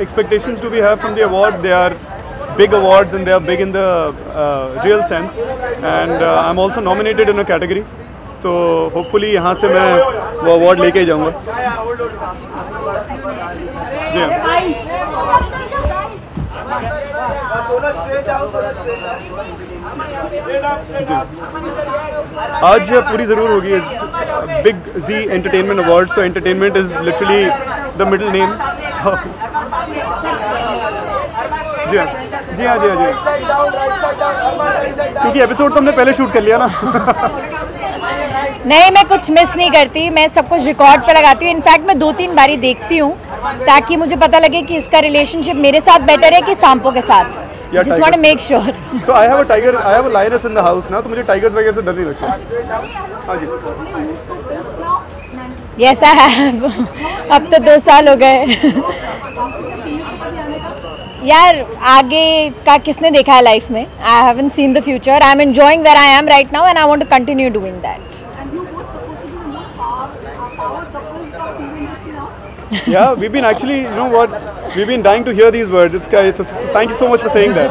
expectations do we have from the award? They are big awards and they are big in the real sense. And I'm also nominated in a category. तो hopefully यहाँ से मैं वो award लेके ही जाऊँगा. आज पूरी ज़रूर होगी. Big Zee entertainment awards. तो entertainment is literally the middle name. So जी हाँ. क्योंकि एपिसोड तो हमने पहले शूट कर लिया ना. नहीं, मैं कुछ मिस नहीं करती. मैं सब कुछ रिकॉर्ड पे लगाती हूँ. इनफैक्ट मैं 2-3 बारी देखती हूँ ताकि मुझे पता लगे कि इसका रिलेशनशिप मेरे साथ बेटर है कि सांपों के साथ. Just want to make sure. So I have a tiger, I have a lioness in the house now. तो मुझे टाइगर्स वगैरह से डर नहीं लगता. हाँ जी. Yes, I have. अब तो 2 साल हो गए. यार आगे का किसने देखा है लाइफ में? I haven't seen the future. I'm enjoying where I am right now and I want to continue doing that. Yeah, we've been actually, you know what, we've been dying to hear these words. Thank you so much for saying that.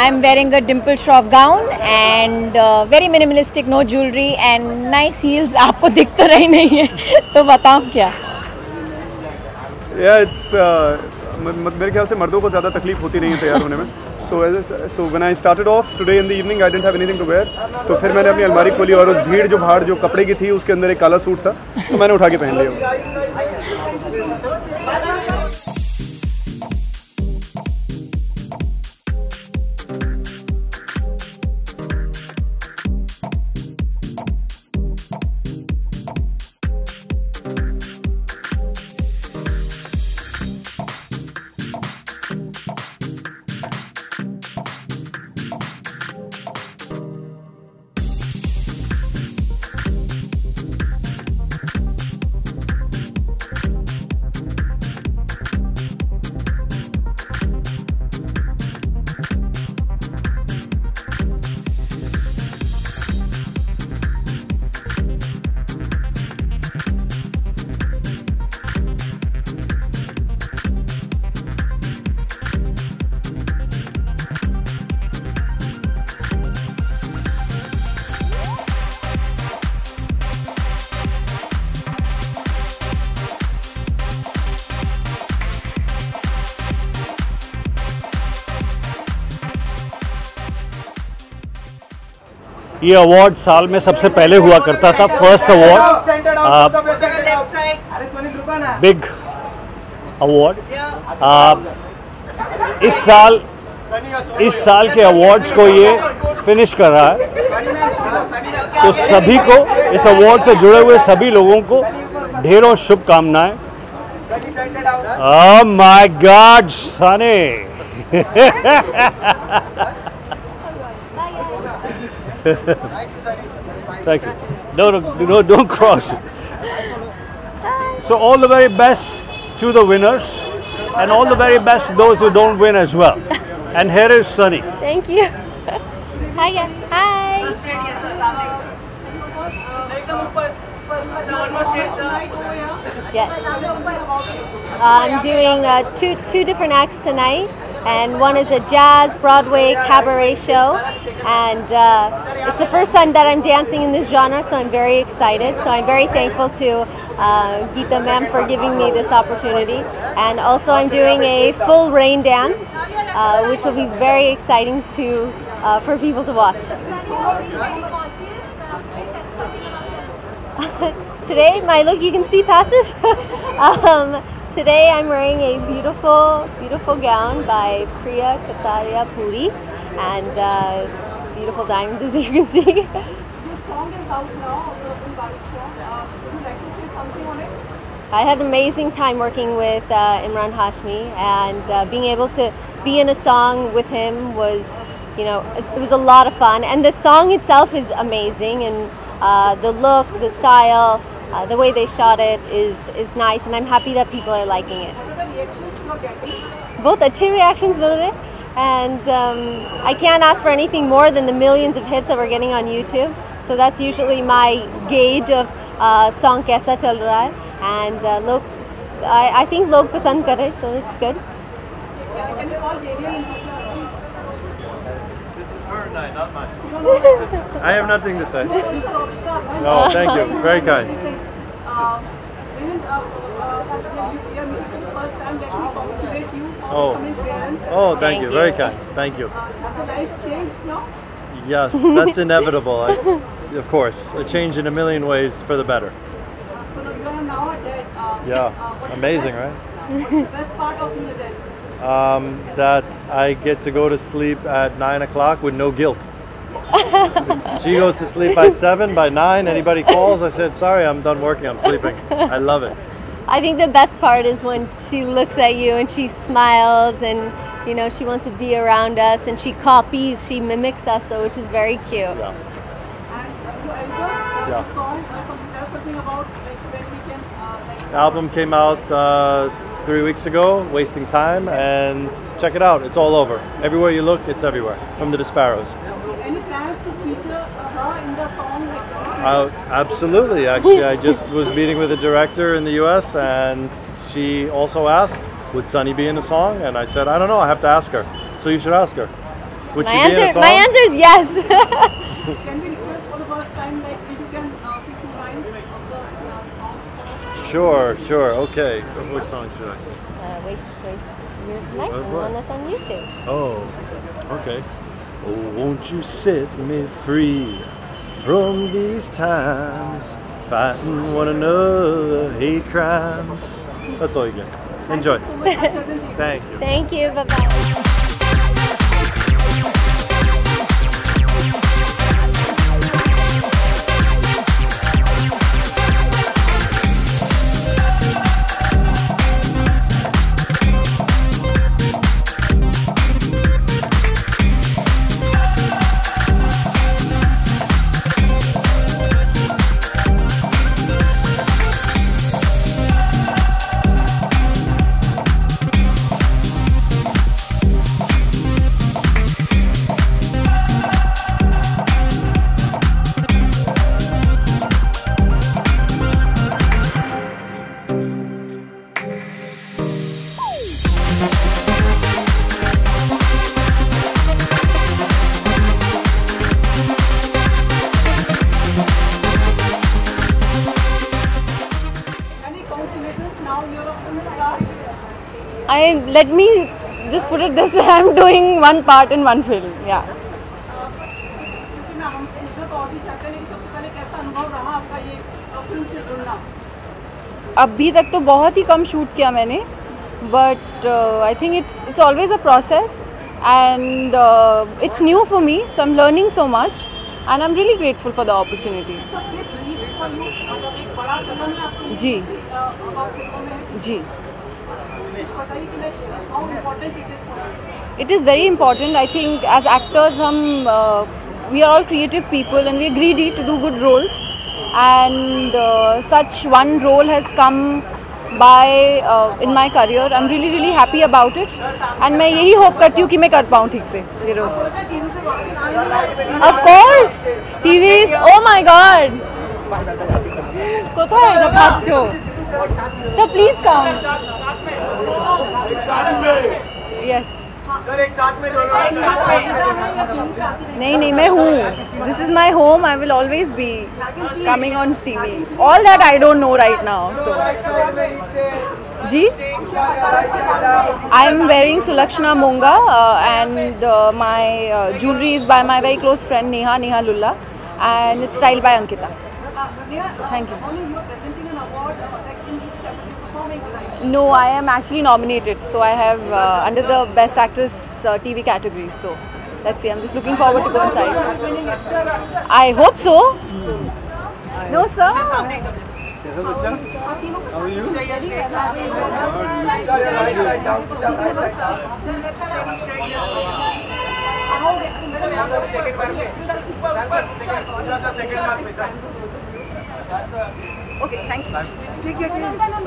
I'm wearing a dimple Shroff gown and very minimalistic, no jewelry and nice heels. आपको दिख तो रही नहीं है, तो बताओ क्या? Yeah, it's मेरे ख्याल से मर्दों को ज़्यादा तकलीफ होती नहीं है तैयार होने में. So when I started off today in the evening, I didn't have anything to wear. तो फिर मैंने अपनी अलमारी खोली और उस भीड़ जो बाहर जो कपड़े की थी उसके अंदर एक काला सूट था, तो मैंने उठा के पहन लिया. ये अवार्ड साल में सबसे पहले हुआ करता था. First award, big award. इस साल के अवार्ड्स को ये फिनिश कर रहा है. तो सभी को, इस अवार्ड से जुड़े हुए सभी लोगों को ढेरों शुभकामनाएं. Oh my God Sunny. Thank you. No, don't cross. So all the very best to the winners and all the very best to those who don't win as well. And here is Sunny. Thank you. Hi. Yes. I'm doing two different acts tonight. And one is a jazz Broadway cabaret show, and it's the first time that I'm dancing in this genre, so I'm very excited. So I'm very thankful to Geeta ma'am for giving me this opportunity. And also I'm doing a full rain dance, which will be very exciting for people to watch. Today, my look, you can see passes. Today I'm wearing a beautiful gown by Priya Kataria Puri, and beautiful diamonds, as you can see. Your song is out now. Would you like to say something on it? I had an amazing time working with Imran Hashmi, and being able to be in a song with him was, it was a lot of fun. And the song itself is amazing, and the look, the style. The way they shot it is nice, and I'm happy that people are liking it. बहुत अच्छे reactions मिल रहे, and I can't ask for anything more than the millions of hits that we're getting on YouTube. So that's usually my gauge of song कैसा चल रहा है, and लोग I think लोग पसंद कर रहे, so it's good. Can you call Daniel in such a This is her night, not mine. I have nothing to say. he's a rock star, right? No, thank you. Very kind. When we are meeting for the first time, let me congratulate you on Oh. becoming parents. Oh, thank Thank you. you. Very kind. Thank you. Has your life changed now? Yes, that's inevitable. Of course, a change in a million ways for the better. So you are now a dad. Yeah, What's amazing, the right? best, what's the best part of being a dad? That I get to go to sleep at 9 o'clock with no guilt. She goes to sleep by 7, by 9. Anybody calls, I said, sorry, I'm done working. I'm sleeping. I love it. I think the best part is when she looks at you and she smiles, and you know she wants to be around us, and she copies, she mimics us, so which is very cute. Yeah. And your album, Yeah. song, tell something about like when we can like. Album came out 3 weeks ago, Wasting Time, and check it out. It's all over. Everywhere you look, it's everywhere. From the Disparos. Any plans to feature her in the song? Like, Absolutely. Actually, I just was meeting with a director in the US, and she also asked, would Sunny be in the song? And I said, I don't know. I have to ask her. So you should ask her. Would she be in a song? My answer is yes. can we request for the first time, like if you can sing 2 lines of the song? Sure. Okay. Which song should I sing? Wait. You're nice, the what? one that's on YouTube. Oh, okay. Oh, won't you set me free from these times, fighting one another, hate crimes. That's all you get. Enjoy. Thank you. Thank you. Bye bye. Any congratulations, now you're a film star. Let me just put it this way, I'm doing one part in one film. Yeah. क्योंकि ना हम पूछना तो और भी चाहते हैं, लेकिन सबसे पहले कैसा अनुभव रहा आपका ये फिल्म से जुड़ना? अभी तक तो बहुत ही कम शूट किया मैंने, but I think it's always a process and it's new for me, so I am learning so much and I am really grateful for the opportunity. सब ये believe for you, मतलब एक बड़ा कदम है आपके लिए, जी. आप फिल्मों में जी. बताइए कि like how important it is for you. It is very important. I think as actors, we are all creative people and we are greedy to do good roles. And such one role has come by in my career. I'm really happy about it. And मैं यही hope करती हूँ कि मैं कर पाऊँ ठीक से ये role. Of course, TV is, oh my God. কোথায় এটা ভাবছো? So please come. Yes. नहीं मैं हूँ. This is my home. I will always be coming on TV. All that I don't know right now. So. Ji. I am wearing Sulakshana Monga and my jewelry is by my very close friend Neha Lulla, and it's styled by Ankita. Thank you. Only you are presenting an award, like in which category performing, right? No, I am actually nominated. So I have under the Best Actress TV category. So let's see. I'm just looking forward to go inside. I hope so. No, sir. Okay, thank you. Hello,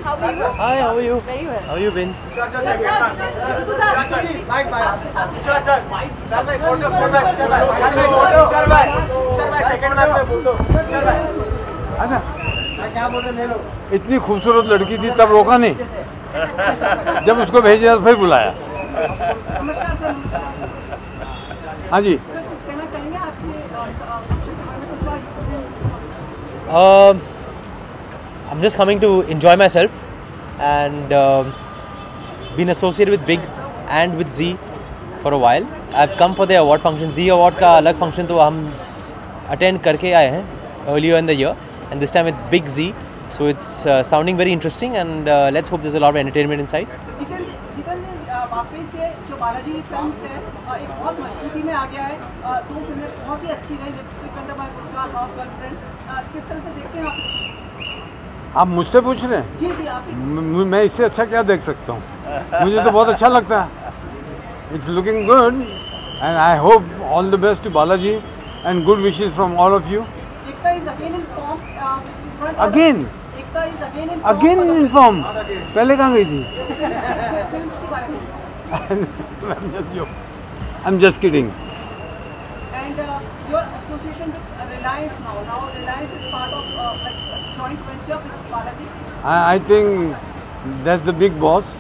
how are you? Hi, how are you? Very well. How you been? अच्छा इतनी खूबसूरत लड़की थी तब रोका नहीं, जब उसको भेजा तो फिर बुलाया। हाँ जी। I'm just coming to enjoy myself and been associated with Big and with Z for a while. I've come for the award function. Z award का अलग function तो हम attend करके आए हैं earlier in the year, and this time it's Big Z, so it's sounding very interesting, and let's hope there's a lot of entertainment inside. वापस से जो बालाजी फिल्म्स है एक बहुत मजबूती में आ गया है, दो फिल्में बहुत ही अच्छी रही, lipstick under my Burkha, half girlfriend, किस तरह से देखते हैं आप मुझसे पूछ रहे हैं? जी जी आप मैं इससे अच्छा क्या देख सकता हूँ? मुझे तो बहुत अच्छा लगता है। It's looking good and I hope all the best to Balaji and good wishes from all of you. Ekta is again in form. Again in form? पहले कहाँ गई थी? फिल्म्स के बारे में I'm just kidding. And your association with Reliance now Reliance is part of like joint venture with Balaji. I think that's the big boss,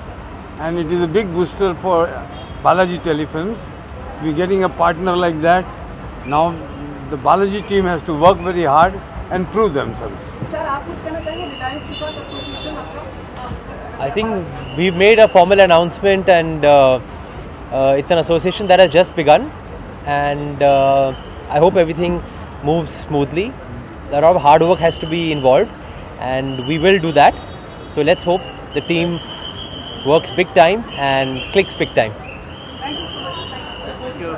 and it is a big booster for Balaji Telefilms. We're getting a partner like that. Now the Balaji team has to work very hard and prove themselves. Sir, आप कुछ कहना चाहेंगे Reliance के साथ association आपका? I think we've made a formal announcement, and it's an association that has just begun, and I hope everything moves smoothly. A lot of hard work has to be involved, and we will do that. So let's hope the team works big time and clicks big time. Thank you so much. Thank you.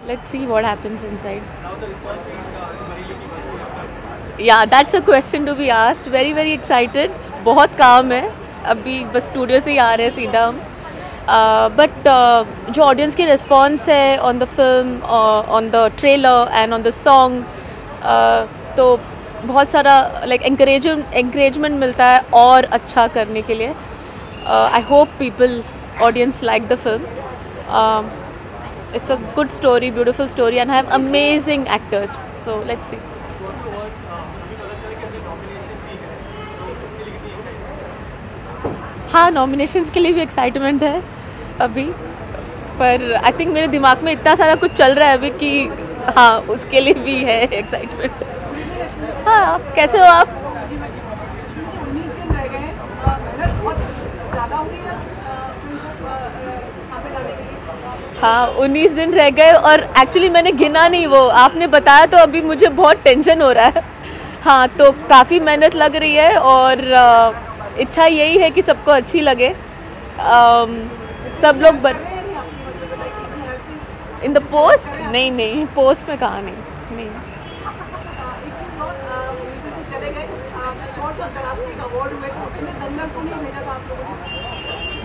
Let's see what happens inside. Yeah, that's a question to be asked. Very, very excited. बहुत काम है. अभी बस studio से ही आ रहे हैं सीधा हम। बट जो ऑडियंस की रिस्पॉन्स है on the film, on the trailer and on the song, तो बहुत सारा लाइक encouragement मिलता है और अच्छा करने के लिए। आई hope people audience like the film. It's a good story, beautiful story, and I have amazing actors. So let's see. हाँ, नॉमिनेशंस के लिए भी एक्साइटमेंट है अभी, पर आई थिंक मेरे दिमाग में इतना सारा कुछ चल रहा है अभी कि हाँ, उसके लिए भी है एक्साइटमेंट। हाँ, कैसे हो आप? 19 दिन रह गए हैं, मेहनत बहुत ज़्यादा हो रही है सामने लाने के लिए। हाँ, 19 दिन रह गए और एक्चुअली मैंने गिना नहीं, वो आपने बताया तो अभी मुझे बहुत टेंशन हो रहा है। हाँ, तो काफ़ी मेहनत लग रही है और इच्छा यही है कि सबको अच्छी लगे। सब लोग इन द पोस्ट नहीं, पोस्ट में कहा नहीं।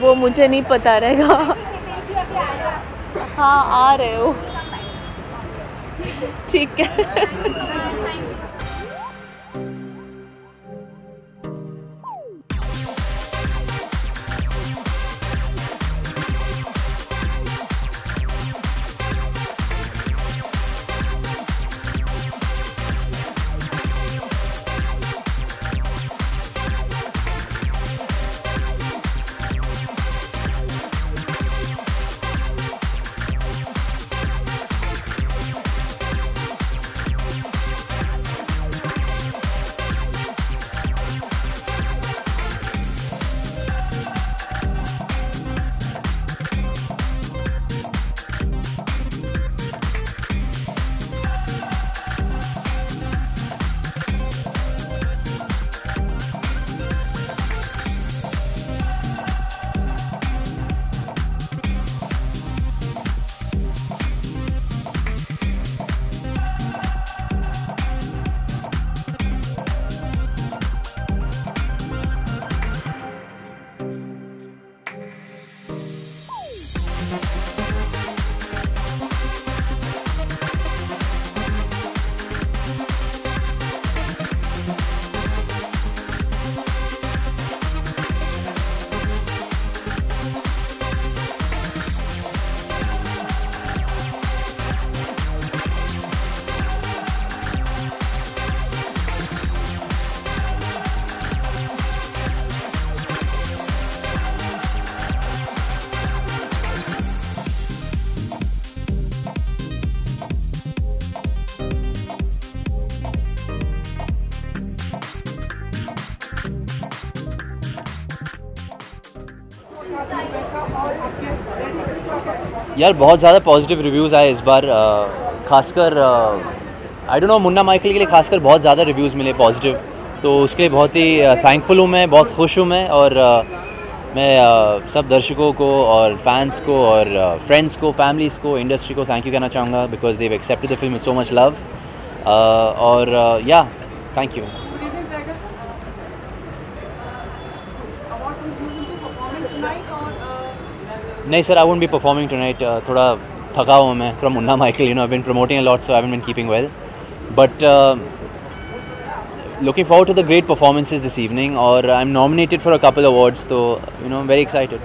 वो मुझे नहीं पता रहेगा। हाँ, आ रहे हो, ठीक है। यार बहुत ज़्यादा पॉजिटिव रिव्यूज़ आए इस बार, खासकर I don't know Munna Michael के लिए खासकर बहुत ज़्यादा रिव्यूज़ मिले पॉजिटिव, तो उसके लिए बहुत ही थैंकफुल हूँ मैं, बहुत खुश हूँ मैं। और मैं सब दर्शकों को और फैंस को और फ्रेंड्स को, फैमिलीज़ को, इंडस्ट्री को थैंक यू कहना चाहूँगा because Dev accepted the film with so much love. और या थैंक यू। नहीं sir, I won't be performing tonight, थोड़ा थका हूँ मैं from Munna Michael, you know I been promoting a lot so I haven't been keeping well, but looking forward to the great performances this evening, or I'm nominated for a couple awards, so you know I'm very excited.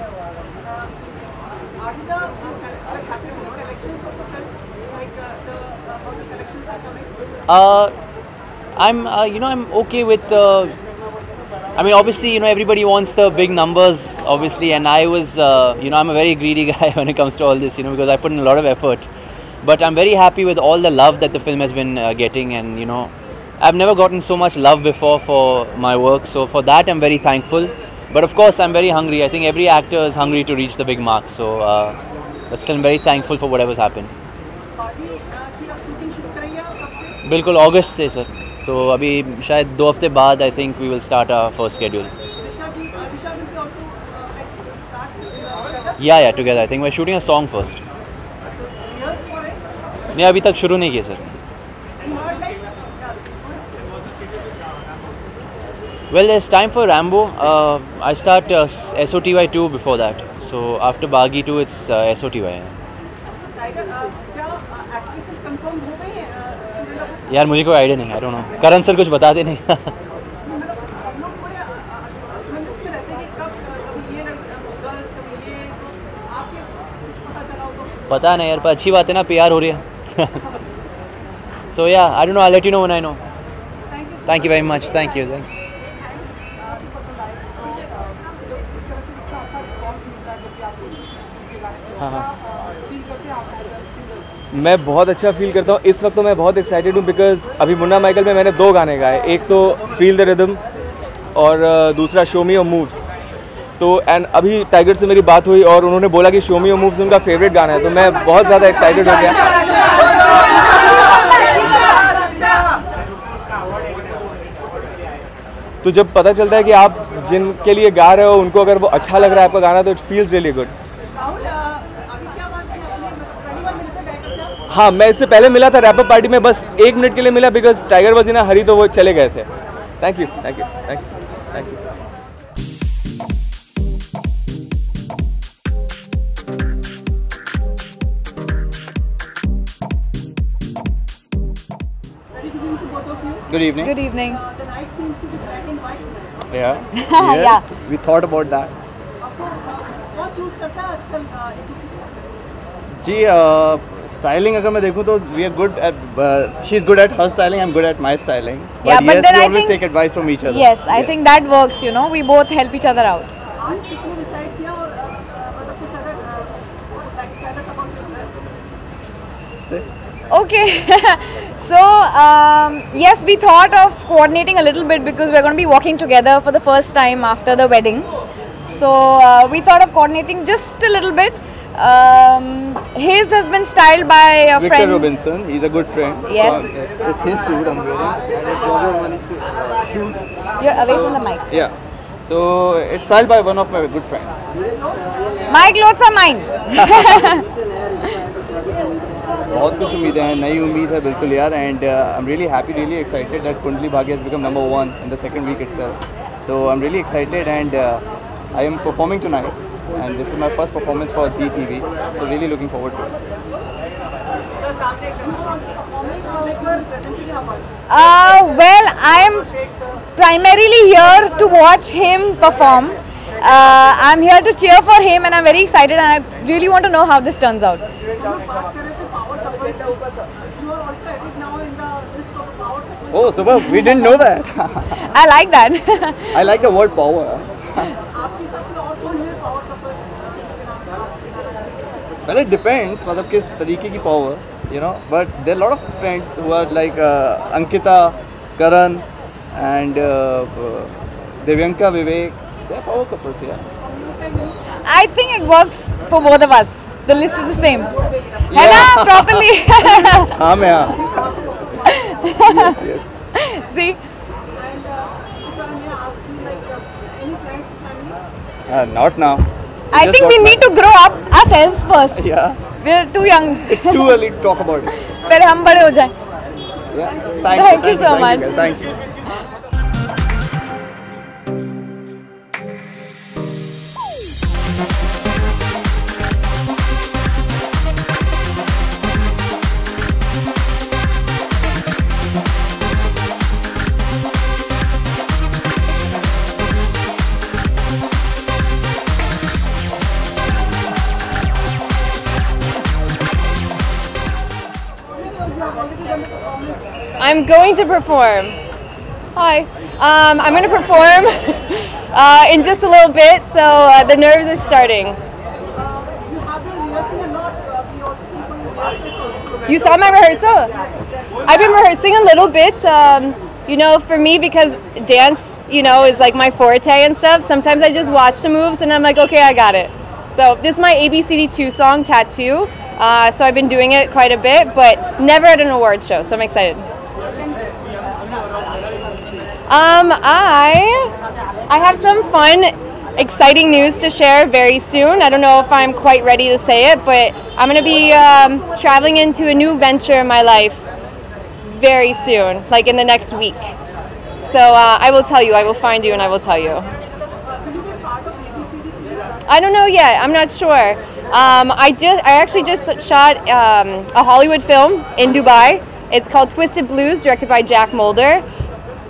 I'm okay with I mean obviously you know everybody wants the big numbers obviously, and I was I'm a very greedy guy when it comes to all this, you know, because I put in a lot of effort, but I'm very happy with all the love that the film has been getting, and you know I've never gotten so much love before for my work, so for that I'm very thankful. But of course I'm very hungry. I think every actor is hungry to reach the big mark, so but still I'm very thankful for whatever's happened. बिल्कुल अगस्त से sir, तो अभी शायद 2 हफ्ते बाद I think we will start our first schedule. Yeah, together. I think we're shooting a song first. नहीं अभी तक शुरू नहीं किया sir. Well, there's time for Rambo. I start SOTY 2 before that. So after Baghi 2, it's SOTY. Tiger क्या actresses confirm हो गई हैं? यार मुझे कोई आइडिया नहीं, I don't know. Karan sir कुछ बताते नहीं। हम लोग पूरे असमंजस में रहते हैं कि कब कभी ये गर्ल्स कभी ये, तो आपके पता चला हो तो? पता नहीं यार, पर अच्छी बात है ना, PR हो रही है। So yeah, I don't know, I'll let you know when I know. Thank you very much. Thank you. मैं बहुत अच्छा फील करता हूँ इस वक्त। तो मैं बहुत एक्साइटेड हूँ बिकॉज अभी मुन्ना माइकल में मैंने 2 गाने गाए, एक तो फील द रिदम और दूसरा शो मी योर मूव्स। तो एंड अभी टाइगर से मेरी बात हुई और उन्होंने बोला कि शो मी योर मूव्स उनका फेवरेट गाना है, तो मैं बहुत ज़्यादा एक्साइटेड हो गया। तो जब पता चलता है कि आप जिनके लिए गा रहे हो उनको अगर वो अच्छा लग रहा है आपका गाना, तो इट फील्स रियली गुड। हाँ, मैं इससे पहले मिला था रैप अप पार्टी में, बस 1 मिनट के लिए मिला बिकॉज टाइगर वाज इन अ हरी, तो वो चले गए थे। Thank you, thank you, thank you, thank you. Good evening. Good evening. The night seems to be black and white tonight. Yeah. Yeah. Yes. We thought about that. आपको कौन choose करता है आजकल जी स्टाइलिंग अगर मैं देखूँ तो we are good at she is good at her styling, I'm good at my styling. Yeah, but yes, then we I always think- take advice from each other. Yes, I think that works. You know, we both help each other out. आज किसने decide किया और मतलब कुछ अगर tell us about your dress? Say. Okay. So yes, we thought of coordinating a little bit because we're going to be walking together for the first time after the wedding. So we thought of coordinating just a little bit. His has been styled by a Victor friend. Robinson, he's a good friend. Yes. So, it's his suit I'm wearing. And it's Giorgio Armani's shoes. You're away from the mic. Yeah. So it's styled by one of my good friends. My clothes are mine. बहुत कुछ उम्मीदें हैं, नई उम्मीद है बिल्कुल यार, and I am really happy, really excited that Kundali Bhagya has become number 1 in the second week itself. So I'm really excited and I am performing tonight and this is my first performance for Zee TV. So really looking forward to it. Well, I'm primarily here to watch him perform. I'm here to cheer for him and I'm very excited and I really want to know how this turns out. Oh, super, we didn't know that. I like that. I like the word power. Well, it depends, मतलब किस तरीके की power, you know, but there are a lot of friends who are like Ankita, Karan and Devyanka, Vivek. They are power couples, yeah. I think it works for both of us. The list is the same. Yeah. है ना? Properly. हाँ मैं हाँ. Yes, yes. See? Not now. I think we need to grow up ourselves first. Yeah. We're too young. It's too early to talk about it. पहले हम बड़े हो जाएं. Yeah. Thank you so much. Guys. Thank you. I'm going to perform. Hi. I'm going to perform in just a little bit, so the nerves are starting. You saw my rehearsal? I've been rehearsing a little bit, you know, for me, because dance, you know, is like my forte and stuff. Sometimes I just watch the moves and I'm like, okay, I got it. So this is my ABCD2 song, Tattoo. So I've been doing it quite a bit, but never at an awards show, so I'm excited. I have some fun, exciting news to share very soon. I don't know if I'm quite ready to say it, but I'm going to be traveling into a new venture in my life very soon, like in the next week. So I will tell you. I will find you and I will tell you. I don't know yet. I'm not sure. I actually just shot a Hollywood film in Dubai. It's called Twisted Blues, directed by Jack Mulder.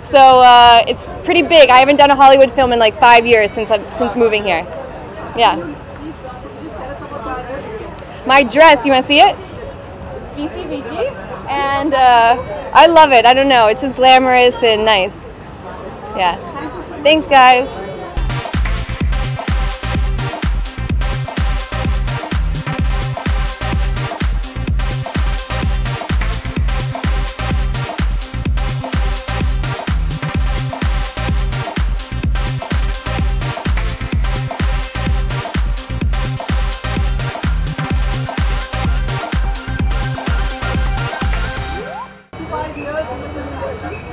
So it's pretty big. I haven't done a Hollywood film in like 5 years since moving here. Yeah. My dress, you want to see it? PCBG. And I love it. I don't know. It's just glamorous and nice. Yeah. Thanks, guys.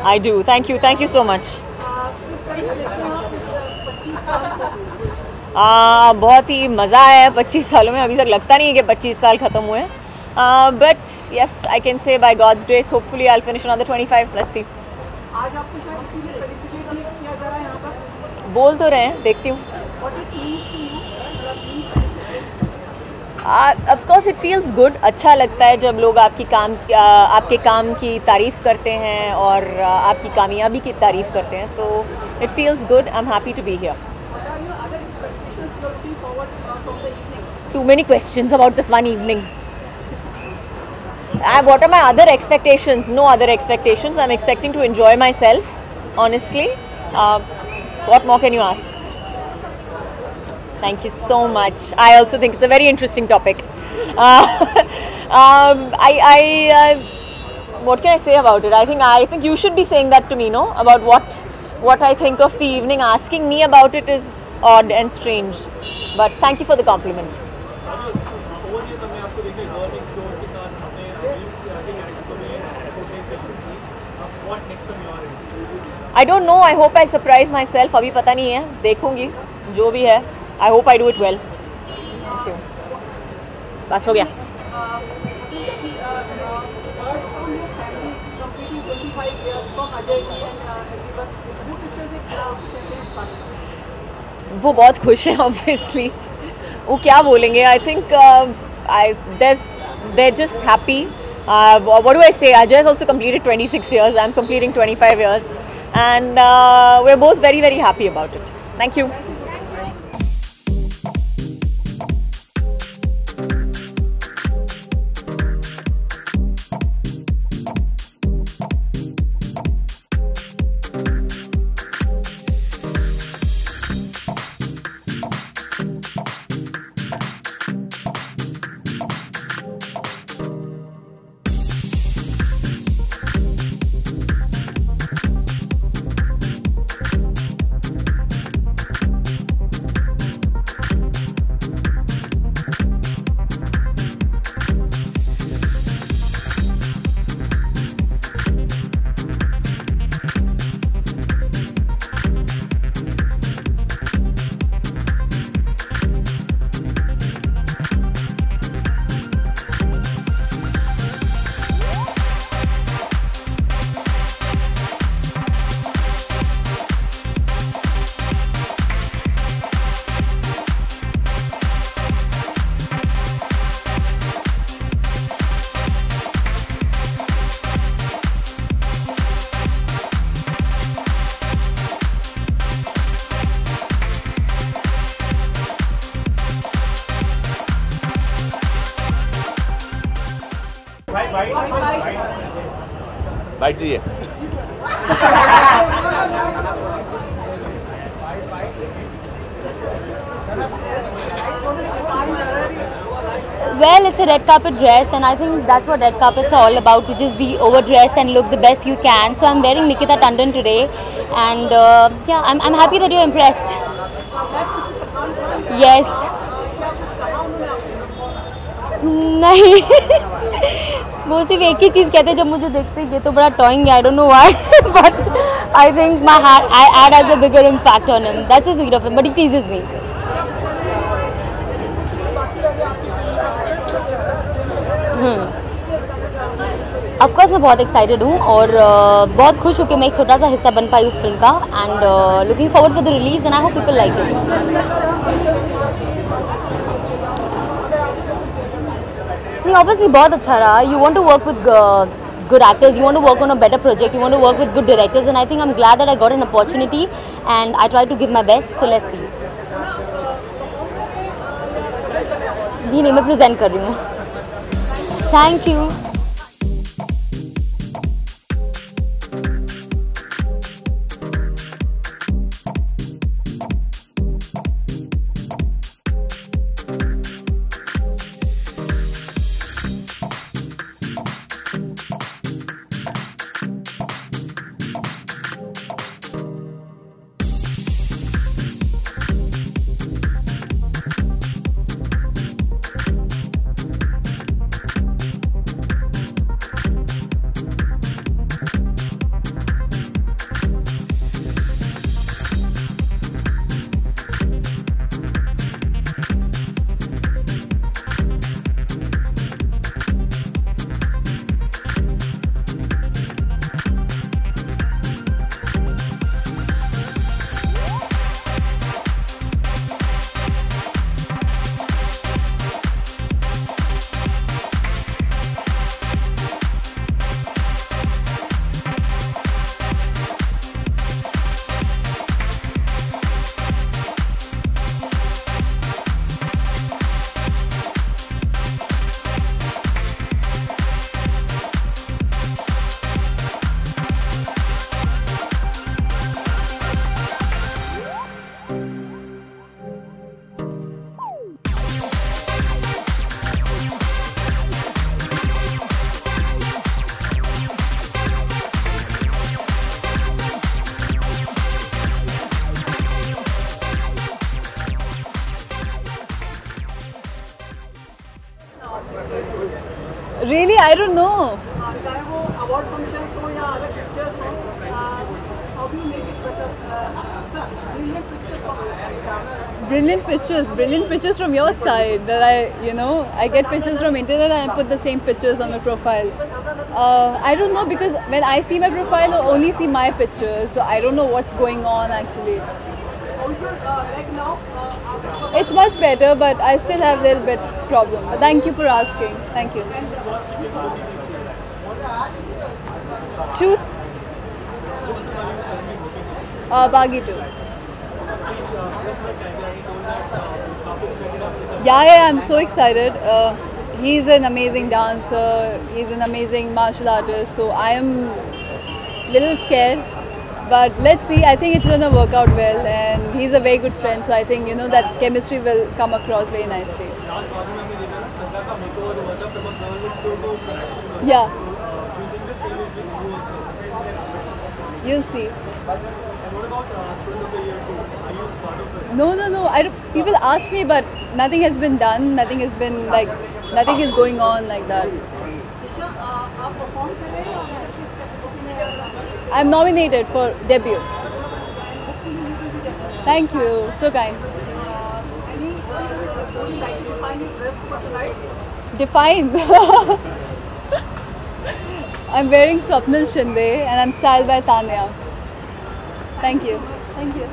I do. Thank you so much. बहुत ही मज़ा आया 25 सालों में. अभी तक लगता नहीं है कि 25 साल ख़त्म हुए. But yes, I can say by God's grace, hopefully I'll finish another 25. Let's see. आज आपको शायद इसीलिए फेलिसिटेट किया जा रहा है यहाँ पर. बोल तो रहे हैं, देखती हूँ. Of course it feels good. अच्छा लगता है जब लोग आपके काम की तारीफ़ करते हैं और आपकी कामयाबी की तारीफ़ करते हैं. तो it feels good. I'm happy to be here. Too many questions about this one evening. What are my other expectations? No other expectations. I'm expecting to enjoy myself, honestly. What more can you ask? Thank you so much. I also think it's a very interesting topic. What can I say about it? I think you should be saying that to me, no? About what I think of the evening. Asking me about it is odd and strange. But thank you for the compliment. I don't know. I hope I surprise myself. अभी पता नहीं है. देखूँगी. जो भी है. I hope I do it well. Thank you. बस हो गया. वो बहुत खुश हैं obviously. वो क्या बोलेंगे? I think they're just happy. What do I say? Ajay has also completed 26 years. I'm completing 25 years. And we're both very, very happy about it. Thank you. Byte चाहिए. Well, it's a red carpet dress, and I think that's what red carpets are all about, to just be overdressed and look the best you can. So I'm wearing Nikita Tandon today, and yeah, I'm happy that you're impressed. Yes. नहीं वो सिर्फ एक ही चीज़ कहते हैं जब मुझे देखते हैं ये तो बड़ा टॉइंग है. I don't know why, but I think my ad has a bigger impact on him. That's so sweet of him, but he teases me. Of course मैं बहुत एक्साइटेड हूँ और बहुत खुश हूँ कि मैं एक छोटा सा हिस्सा बन पाई उस फिल्म का and looking forward for the release and I hope people like it. नहीं ऑब्वियसली बहुत अच्छा रहा। You want to work with good actors, you want to work on a better project, you want to work with good directors and I think I'm glad that I got an opportunity and I tried to give my best, so let's see। जी नहीं मैं present कर रही हूँ। Thank you. Really, I don't know. चाहे वो award functions हो या other pictures हो, how do you make it better? Brilliant pictures from your side. That I get pictures from internet and I put the same pictures on my profile. I don't know because when I see my profile, I only see my pictures, so I don't know what's going on actually. Also, like now, It's much better, but I still have a little bit problem. But thank you for asking. Thank you. Shoots? Baghi 2. Yeah, I'm so excited. He's an amazing dancer. He's an amazing martial artist. So I am a little scared. But let's see, I think it's going to work out well and he's a very good friend, so I think that chemistry will come across very nicely. Yeah. You'll see. No. People ask me, but nothing has been done, nothing is going on like that. I'm nominated for debut. Thank you, so kind. Define. I'm wearing Swapnil Shinde and I'm styled by Tanya. Thank you. Thank you.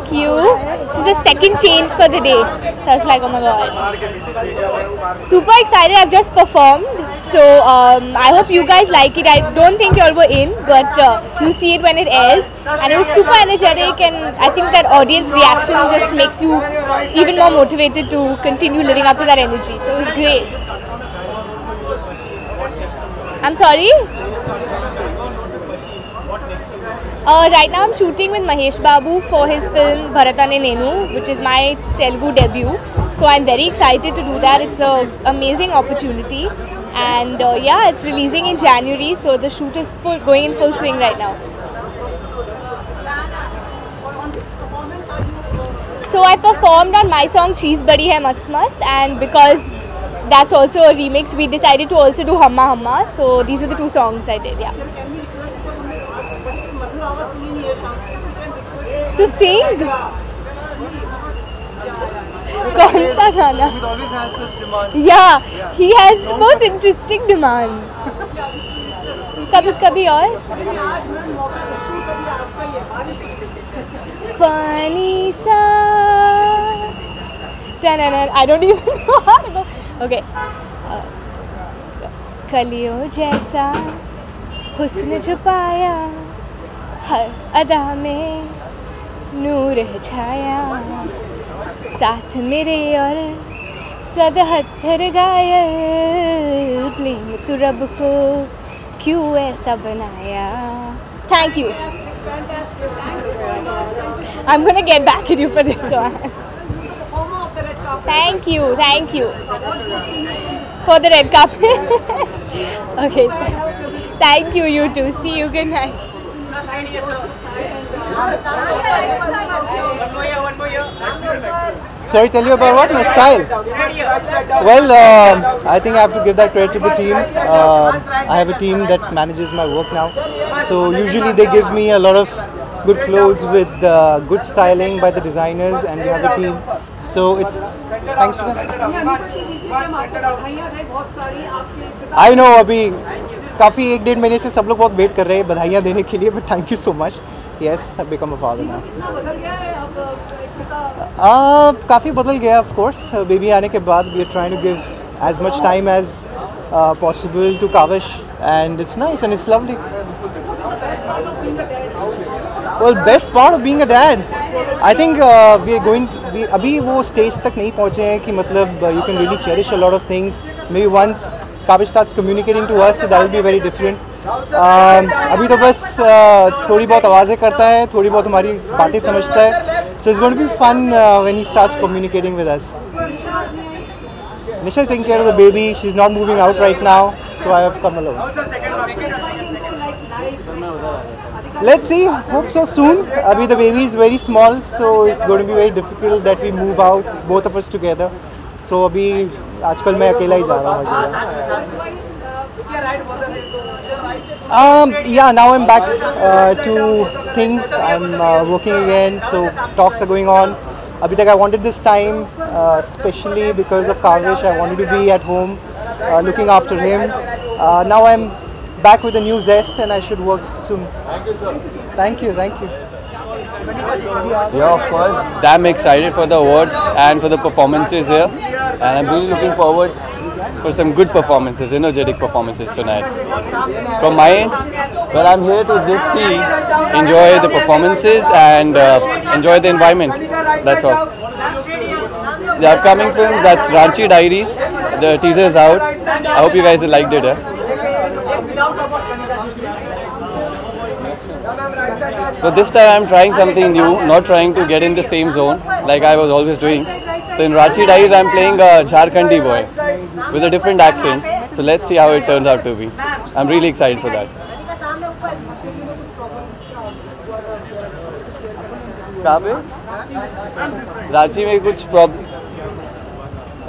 Thank you. This is the second change for the day. So I was like, oh my god. Super excited. I've just performed. So I hope you guys like it. I don't think you all were in, but you'll see it when it airs. And it was super energetic, and I think that audience reaction just makes you even more motivated to continue living up to that energy. So it was great. I'm sorry? Right now I'm shooting with Mahesh Babu for his film Bharatane Nenu, which is my Telugu debut. So I'm very excited to do that. It's an amazing opportunity. And yeah, it's releasing in January, so the shoot is going in full swing right now. So I performed on my song Cheese Badi Hai Mast Mast, and because that's also a remix, we decided to also do Hamma Hamma. So these were the two songs I did, yeah. To sing? Kaun sa gana? He always has such demands. Yeah, he has the most interesting demands. Kabhi aur? Pani sa. I don't even know how to go. Okay. Kaliyo jaisa husn jo paya har ada mein नूर है छाया साथ मेरे और सद हत्थर गाया plane तू रब को क्यों ऐसा बनाया. Thank you. I'm gonna get back at you for this one. Thank you for the red carpet. Okay, thank you, you too. See you, good night. Sorry, tell you about what? My style? Well, I think I have to give that credit to the team. I have a team that manages my work now. So usually they give me a lot of good clothes with good styling by the designers, and we have a team. So it's thanks to them. I know, अभी काफ़ी 1-1.5 महीने से सब लोग बहुत wait कर रहे हैं बधाइयाँ देने के लिए, but thank you so much. Yes, I've become a father now. काफ़ी बदल गया, of course. Baby आने के बाद we are trying to give as much time as possible to Kavish, and it's nice and it's lovely. Well, best part of being a dad, I think we are going. अभी वो stage तक नहीं पहुँचे हैं कि मतलब you can really cherish a lot of things. Maybe once Kavish starts communicating to us, so that will be very different. अभी तो बस थोड़ी बहुत आवाज़ें करता है, थोड़ी बहुत हमारी बातें समझता है. So it's going to be fun when he starts communicating with us. Nisha is taking care of the baby. She's not moving out right now, so I have come alone. Let's see. Hope so soon. Abhi the baby is very small, so it's going to be very difficult that we move out, both of us together. So अभी आजकल मैं अकेला ही जा रहा हूँ हर जगह. Yeah, now I'm back to things. I'm working again, so talks are going on. Abhi tak I wanted this time, especially because of Kavish. I wanted to be at home, looking after him. Now I'm back with a new zest, and I should work soon. Thank you, sir. Thank you. Yeah, of course. Damn excited for the awards and for the performances here, and I'm really looking forward for some good performances, energetic performances tonight. From my end, well, I'm here to just enjoy the performances and enjoy the environment. That's all. The upcoming film, that's Ranchi Diaries. The teaser is out. I hope you guys liked it. But this time I'm trying something new, not trying to get in the same zone like I was always doing. So in Ranchi Diaries, I'm playing a Jharkhandi boy with a different accent. So let's see how it turns out to be. I'm really excited for that. कहाँ पे?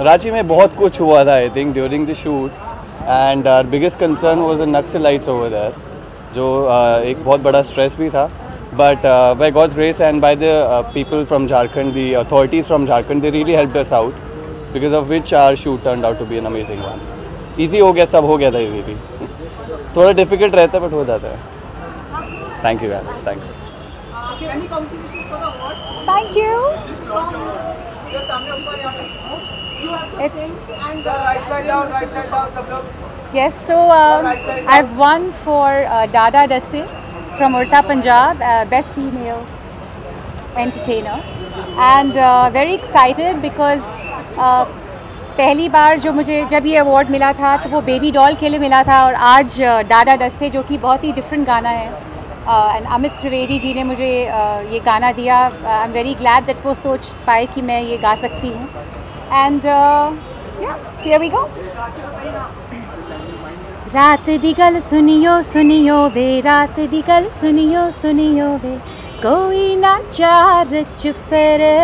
Ranchi में बहुत कुछ हुआ था, I think, during the shoot, and our biggest concern was the Naxalites over there, जो एक बहुत बड़ा stress भी था. But by God's grace and by the people from Jharkhand, the authorities from Jharkhand, they really helped us out, because of which our shoot turned out to be an amazing one. Easy हो गया, सब हो गया था easily. थोड़ा difficult रहता है, but हो जाता है. Thank you guys. Thanks. Okay, any congratulations for the award. Thank you. This song, your सामने ऊपर यहाँ पे. You have to sing and right side down, सब लोग. Yes, so I've won for Dada Dasse from Urta, Punjab, Best Female Entertainer, and very excited because पहली बार जो मुझे जब ये अवार्ड मिला था तो वो बेबी डॉल के लिए मिला था, और आज डाडा डस्से जो कि बहुत ही डिफरेंट गाना है, एंड अमित त्रिवेदी जी ने मुझे ये गाना दिया. I am very glad that वो सोच पाए कि मैं ये गा सकती हूँ. And here we go. रात दी गल सुनियो सुनियो वे, रात दी गल सुनियो सुनियो वे, कोई ना चार चुफेरे,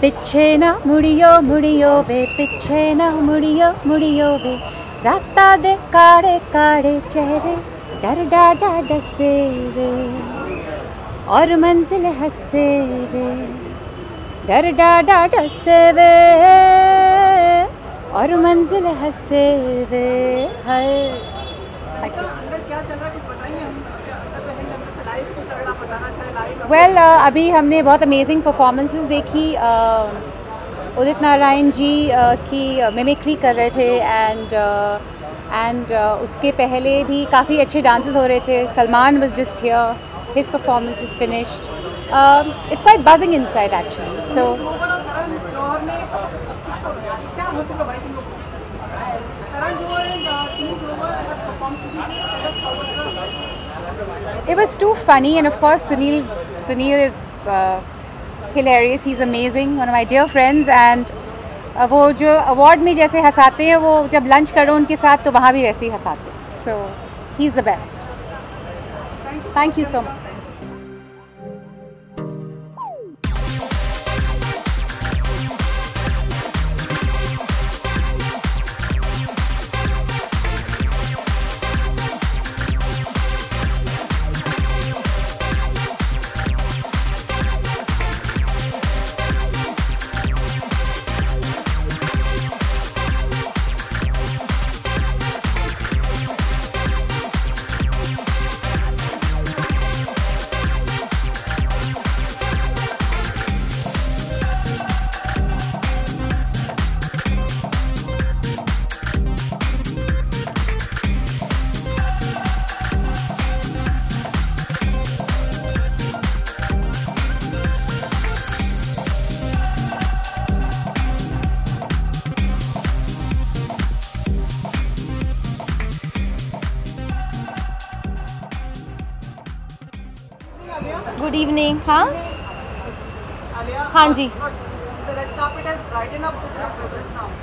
पिछे ना मुड़ियो मुड़ियो वे, पिछे ना मुड़ियो मुड़ियो वे, राता दे काड़े काड़े चेहरे, डर डाडा डसे वे, और मंजिल हंसे वे, डर डाडा डसे वे, और मंजिल हंसे वे. हर वेल अभी हमने बहुत अमेजिंग परफॉर्मेंसेस देखी. उदित नारायण जी की मिमिक्री कर रहे थे, एंड उसके पहले भी काफ़ी अच्छे डांसेस हो रहे थे. Salman was just here, his performance is finished. It's quite buzzing inside actually. So it was too funny, and of course Sunil is hilarious. He's amazing, one of my dear friends, and वो जो award में जैसे हंसाते हैं, वो जब lunch करो उनके साथ तो वहाँ भी वैसे ही हंसाते हैं. So he's the best. Thank you so much. Good evening. हाँ हाँ जी.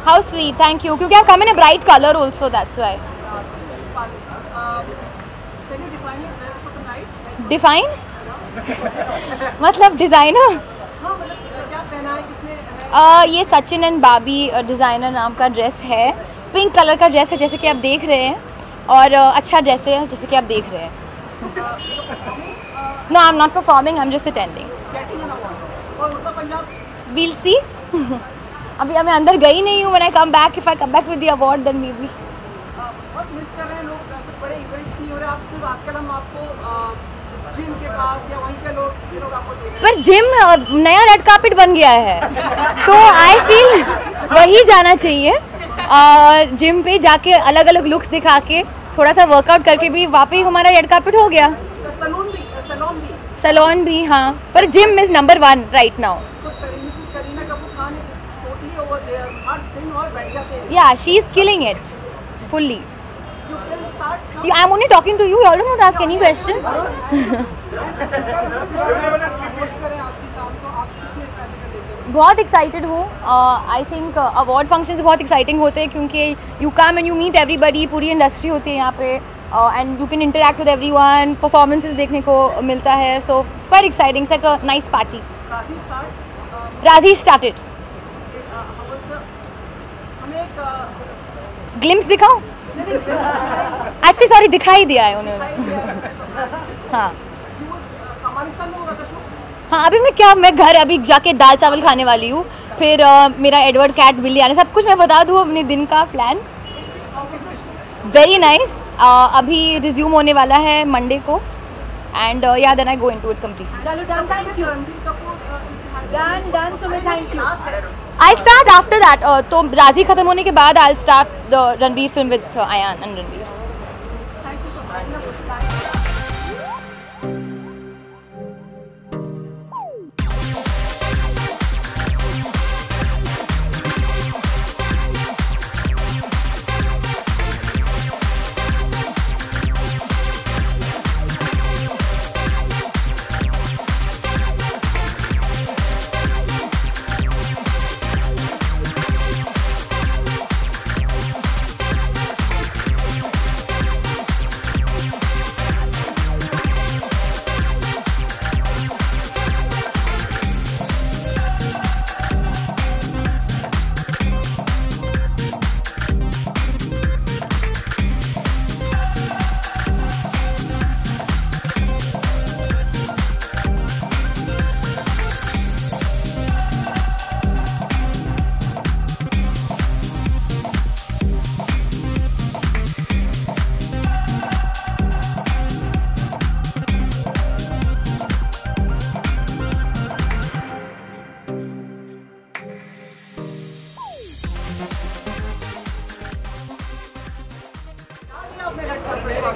How sweet, thank you. क्योंकि I come in a bright colour also, that's why. Define मतलब डिज़ाइनर. ये सचिन एंड बाबी डिज़ाइनर नाम का ड्रेस है. पिंक कलर का ड्रेस है जैसे कि आप देख रहे हैं, और अच्छा ड्रेस है जैसे कि आप देख रहे हैं. No, I'm not performing. I'm just attending. We'll see. अभी मैं अंदर गई नहीं हूँ. When I come back, if I come back with the award, then maybe. बहुत मिस कर रहे हैं लोग, कुछ बड़े इवेंट्स नहीं हो रहे. आप सिर्फ आजकल हम आपको जिम के पास या वहीं पे लोग आपको देख रहे हैं. पर जिम नया रेड कार्पेट बन गया है, तो आई फील वही जाना चाहिए. जिम पे जाके अलग अलग लुक्स दिखा के थोड़ा सा वर्कआउट करके भी वापस हमारा रेड कार्पेट हो गया. सैलून भी हाँ, पर gym is number 1 right now. Yeah, she's killing it fully. See, I'm only talking to you. You don't want to ask any questions. बहुत एक्साइटेड हूँ. आई थिंक अवार्ड फंक्शंस बहुत exciting होते हैं क्योंकि you come and you meet everybody. पूरी industry होती है यहाँ पे, and you can interact with everyone. Performances देखने को मिलता है, so it's quite exciting. It's like a nice party. राजी स्टार्टेड. ग्लिम्स दिखाओ. एक्चुअली सॉरी, दिखाई दिया है उन्होंने. हाँ हाँ. अभी मैं घर अभी जाके दाल चावल खाने वाली हूँ. फिर मेरा एडवर्ड कैट बिल्ली आने, सब कुछ मैं बता दूँ अपने दिन का प्लान. Very nice. अभी रिज्यूम होने वाला है मंडे को, and yeah, then I go into it completely. Chalo, done. Thank you. Done. Sumit, thank you. I start after that. तो राजी खत्म होने के बाद I'll start the Ranveer film with Ayan and Ranveer.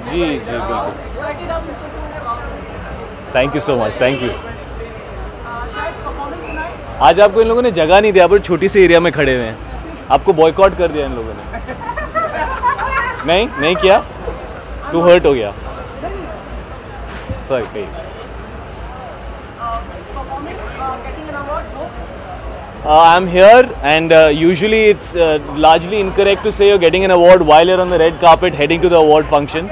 जी बिल्कुल, thank you so much, thank you. आज आपको इन लोगों ने जगह नहीं दिया, पर छोटी सी एरिया में खड़े हुए हैं, आपको बॉयकॉट कर दिया इन लोगों ने। नहीं किया, तू हर्ट हो गया, सॉरी कहीं। I'm here, and usually it's largely incorrect to say you're getting an award while you're on the red carpet heading to the award function.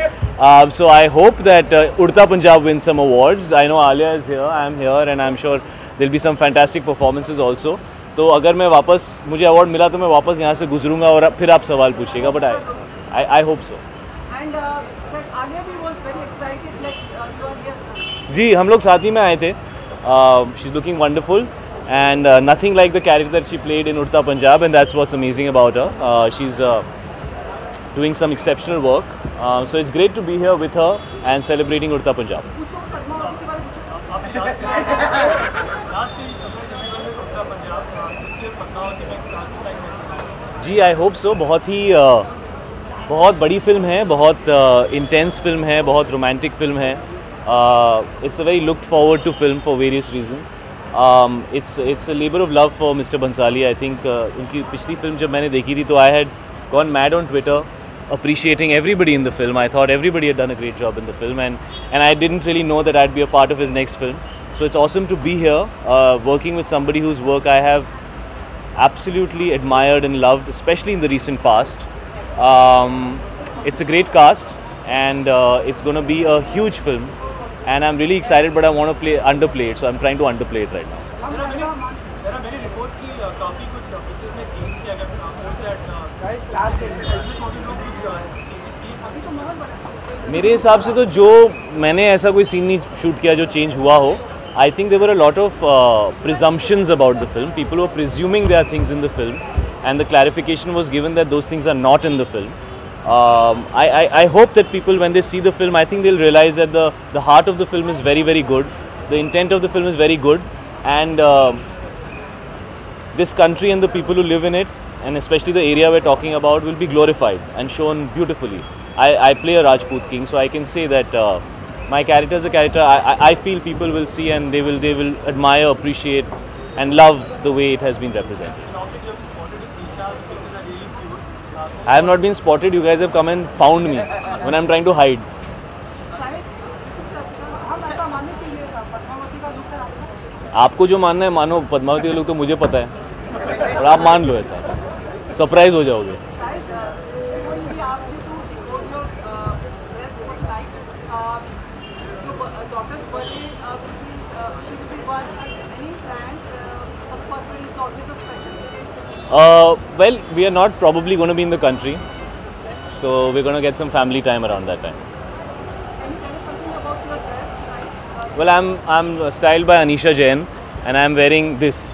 So I hope that Udta Punjab wins some awards. I know Alia is here, I'm here, and I'm sure there'll be some fantastic performances also. तो अगर मैं वापस मुझे award मिला तो मैं वापस यहाँ से गुजरूंगा और फिर आप सवाल पूछिएगा, but I hope so. And Alia भी was very excited like you are here. जी हम लोग साथ ही में आए थे. She's looking wonderful. And nothing like the character that she played in Udta Punjab, and that's what's amazing about her. She's doing some exceptional work, so it's great to be here with her and celebrating Udta Punjab. Ji I hope so. बहुत बड़ी film है, बहुत intense film है, बहुत romantic film है. It's a very looked forward to film for various reasons. It's a labor of love for Mr. Bhansali. I think उनकी पिछली film जब मैंने देखी थी तो I had gone mad on Twitter appreciating everybody in the film. I thought everybody had done a great job in the film, and I didn't really know that I'd be a part of his next film. So it's awesome to be here working with somebody whose work I have absolutely admired and loved, especially in the recent past. It's a great cast, and it's going to be a huge film. And I'm really excited, but I want to underplay it, so I'm trying to underplay it right now. There are many reports कि काफी कुछ pictures में change किया गया, मेरे हिसाब से तो जो मैंने ऐसा कोई सीन नहीं शूट किया जो चेंज हुआ हो. I think there were a lot of presumptions about the film. People were presuming there are things in the film, and the clarification was given that those things are not in the film. I hope that people, when they see the film, I think they'll realize that the heart of the film is very, very good. The intent of the film is very good, and this country and the people who live in it, and especially the area we're talking about, will be glorified and shown beautifully. I play a Rajput king, so I can say that my character is a character I feel people will see, and they will admire, appreciate, and love the way it has been represented. I have not been spotted. You guys have come and found me when I'm trying to hide. आपको जो मानना है मानो, पद्मावती का look तो मुझे पता है, और आप मान लो ऐसा, सरप्राइज हो जाओगे. Well, we are not probably going to be in the country, so we're going to get some family time around that time. Well, I'm styled by Anisha Jain, and I'm wearing this.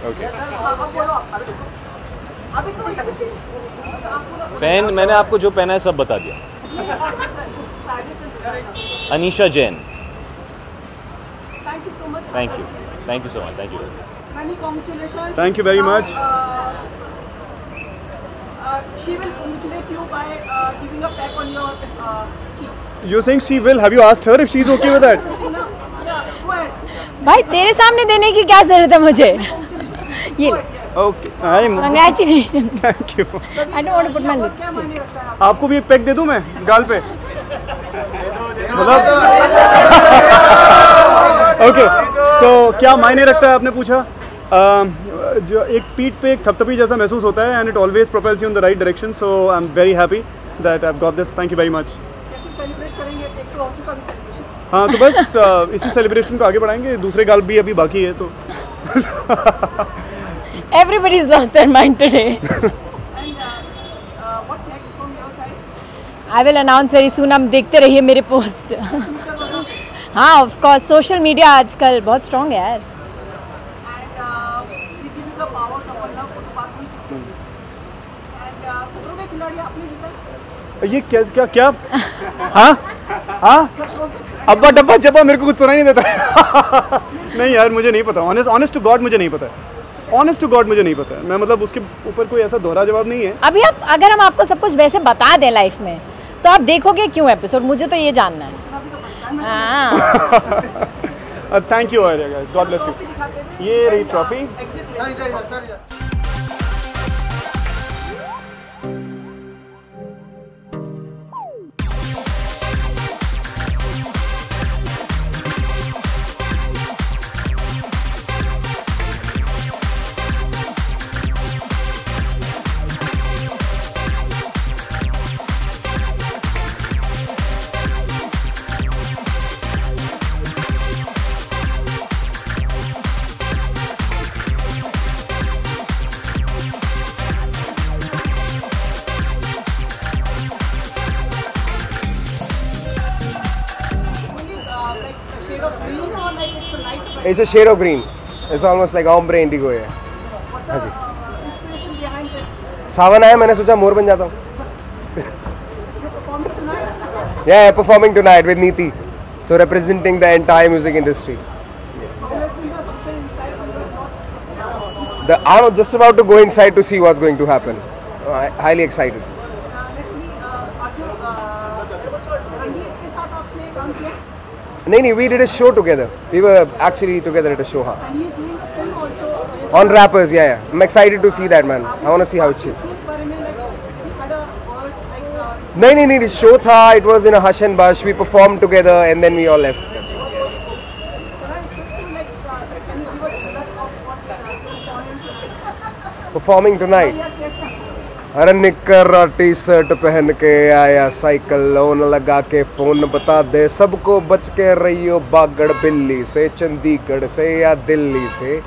Okay. अभी तो pen मैंने आपको जो पहना है सब बता दिया। Anisha Jain. Thank you so much. Thank you so much, thank you. Many congratulations. Thank you very much. She will congratulate you by giving a peck on your cheek. You're saying she will? Have you asked her if she's okay with that? Yeah, go ahead. भाई तेरे सामने देने की क्या जरूरत है मुझे? ये Okay. I'm. Congratulations. Thank you. I don't want to put my lipstick. आपको भी एक पैक दे दूं मैं गाल पे? मतलब ओके सो क्या मायने रखता है आपने पूछा। जो एक पीठ पे एक थपथपी जैसा महसूस होता है and it always propels you in the right direction, so I am very happy that I have got this. Thank you very much. कैसे सेलिब्रेट करेंगे? एक तो हो चुका सेलिब्रेशन। हाँ तो बस इसी सेलिब्रेशन को आगे बढ़ाएंगे, दूसरे गाल भी अभी बाकी है तो Everybody's lost their mind today. And what next from your side? I will announce very soon. आप देखते रहिए मेरे पोस्ट। हाँ ऑफ कोर्स सोशल मीडिया आजकल बहुत स्ट्रॉन्ग है यार। ये क्या क्या क्या हाँ हाँ अब्बा डब्बा जब्बा मेरे को कुछ सुनाई नहीं देता नहीं यार मुझे नहीं पता, ऑनेस्ट टू गॉड मुझे नहीं पता है, ऑनेस्ट टू गॉड मुझे नहीं पता है। मैं मतलब उसके ऊपर कोई ऐसा दोहरा जवाब नहीं है। अभी आप अगर हम आपको सब कुछ वैसे बता दें लाइफ में तो आप देखोगे क्यों एपिसोड? मुझे तो ये जानना है। Thank you Arya guys, God bless you. ये रही trophy. It's a shade of green. It's almost like ombre indigo है। हाँ जी। सावन आया, मैंने सोचा मोर बन जाता हूँ। Yeah, performing tonight with Neeti, so representing the entire music industry. I'm just about to go inside to see what's going to happen. Highly excited. नहीं, we did a show together. We were actually together at a show, हाँ. On Rappers, yeah. I'm excited to see that, man. I want to see how it shapes. नहीं, the show था. It was in a hush and bush. We performed together and then we all left. Performing tonight. अरे निकर और T shirt पहन के आया, cycle loan लगा के फोन बता दे सबको, बच के रहियो बागड़ बिल्ली से, चंडीगढ़ से या दिल्ली से।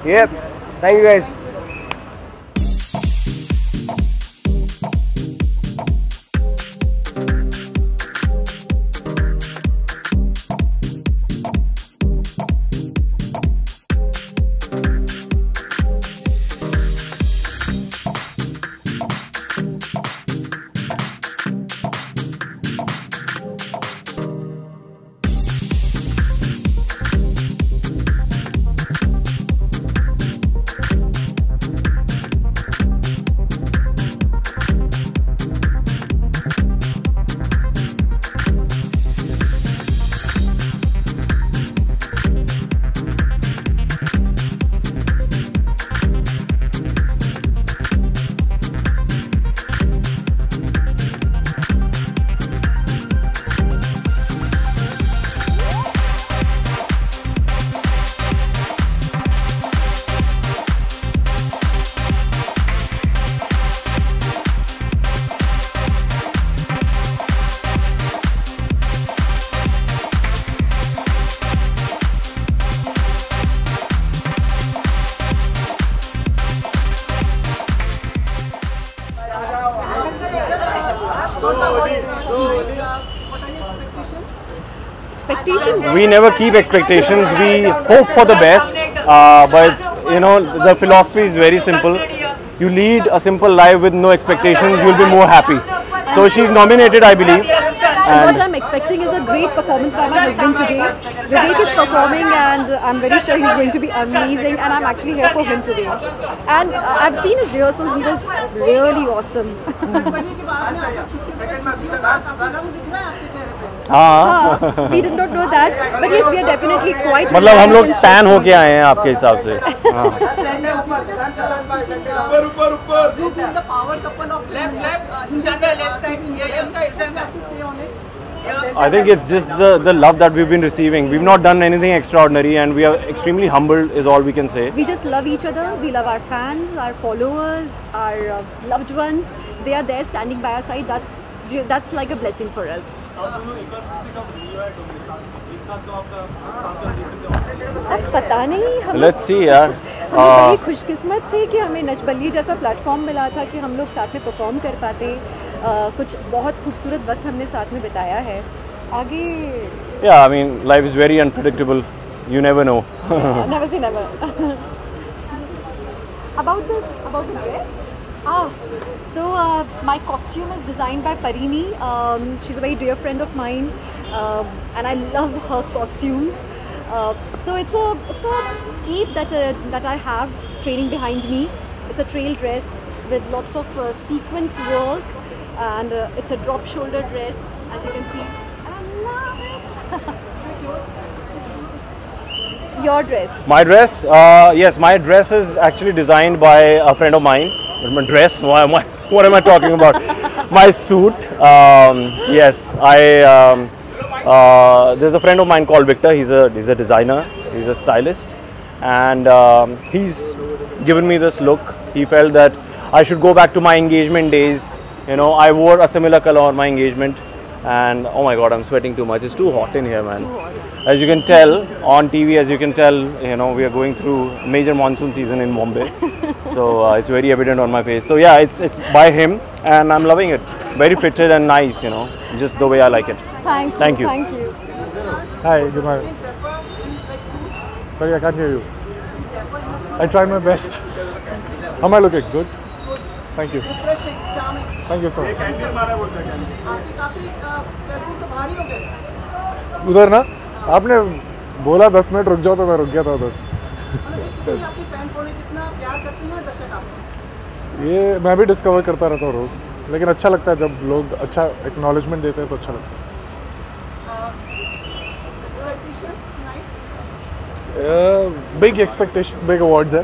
Yep, thank you guys. We never keep expectations. We hope for the best, but you know the philosophy is very simple. you lead a simple life with no expectations, you'll be more happy. So she's nominated, I believe. And what I'm expecting is a great performance by my husband today. Vivek is performing and I'm very sure he's going to be amazing, and I'm actually here for him today. And I've seen his rehearsals, he was really awesome. हाँ We did not know that, but yes, we are definitely quite. मतलब हम लोग fan होके आए हैं आपके हिसाब से. I think it's just the love that we've been receiving. We've not done anything extraordinary, and we are extremely humbled is all we can say. We just love each other. We love our fans, our followers, our loved ones. They are there standing by our side. That's like a blessing for us. अब पता नहीं हम Let's see यार. हम बड़ी खुशकिस्मत थे कि हमें नचबल्ली जैसा प्लेटफॉर्म मिला था कि हम लोग साथ में परफॉर्म कर पाते. कुछ बहुत खूबसूरत वक्त हमने साथ में बिताया है. आगे Yeah, I mean life is very unpredictable. You never know. Never say never. About the dress. So my costume is designed by Parini. She's a very dear friend of mine, and I love her costumes. So it's a cape that I have trailing behind me. It's a trail dress with lots of sequence work, and it's a drop shoulder dress, as you can see. And I love it. Your dress. My dress? Yes, my dress is actually designed by a friend of mine. My dress? What am I talking about? My suit. Yes, there's a friend of mine called Victor. He's a designer. He's a stylist, and he's given me this look. He felt that I should go back to my engagement days. You know, I wore a similar color on my engagement, and oh my God, I'm sweating too much. It's too hot in here, man. As you can tell on TV, as you can tell, you know, we are going through major monsoon season in Mumbai. So it's very evident on my face. So yeah, it's by him, and I'm loving it. Very fitted and nice, you know, just the way I like it. Thank you. Thank you. Hi, good morning. Sorry, I can't hear you. I tried my best. How am I looking? Good? Thank you. Thank you so much. उधर ना आपने बोला 10 minute रुक जाओ तो मैं रुक गया था उधर. ये मैं भी डिस्कवर करता रहता हूँ रोज़, लेकिन अच्छा लगता है जब लोग अच्छा एक्नॉलेजमेंट देते हैं तो अच्छा लगता है. बिग एक्सपेक्टेशंस, बिग अवार्ड्स है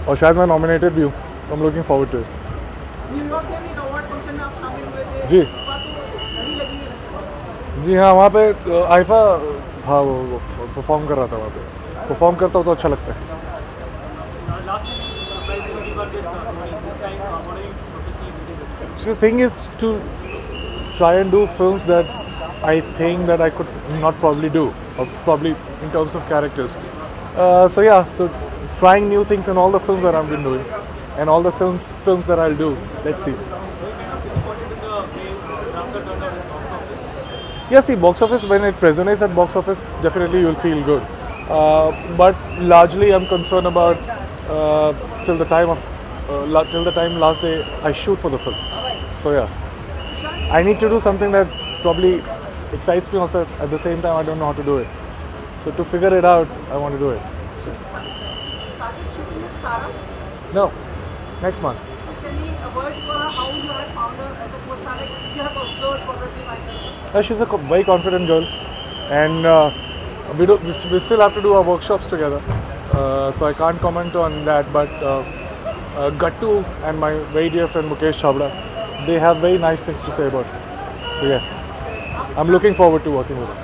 और शायद मैं नॉमिनेटेड भी हूँ. I am looking forward to it. जी हाँ, वहाँ पे आइफा था, वो परफॉर्म कर रहा था. वहाँ पे परफॉर्म करता हूँ तो अच्छा लगता है. So the thing is to try and do films that I think that I could not probably do, or probably in terms of characters. So yeah, so trying new things in all the films that I've been doing, and all the films that I'll do. Let's see. Yeah, see, box office, when it resonates at box office, definitely you'll feel good. But largely, I'm concerned about till the time last day I shoot for the film. So yeah, I need to do something that probably excites me also. At the same time, I don't know how to do it. So to figure it out, I want to do it. No, next month. She's a very confident girl, and we still have to do our workshops together. So I can't comment on that, but Gattu and my very dear friend Mukesh Chabra, they have very nice things to say about it. So yes, I'm looking forward to working with them.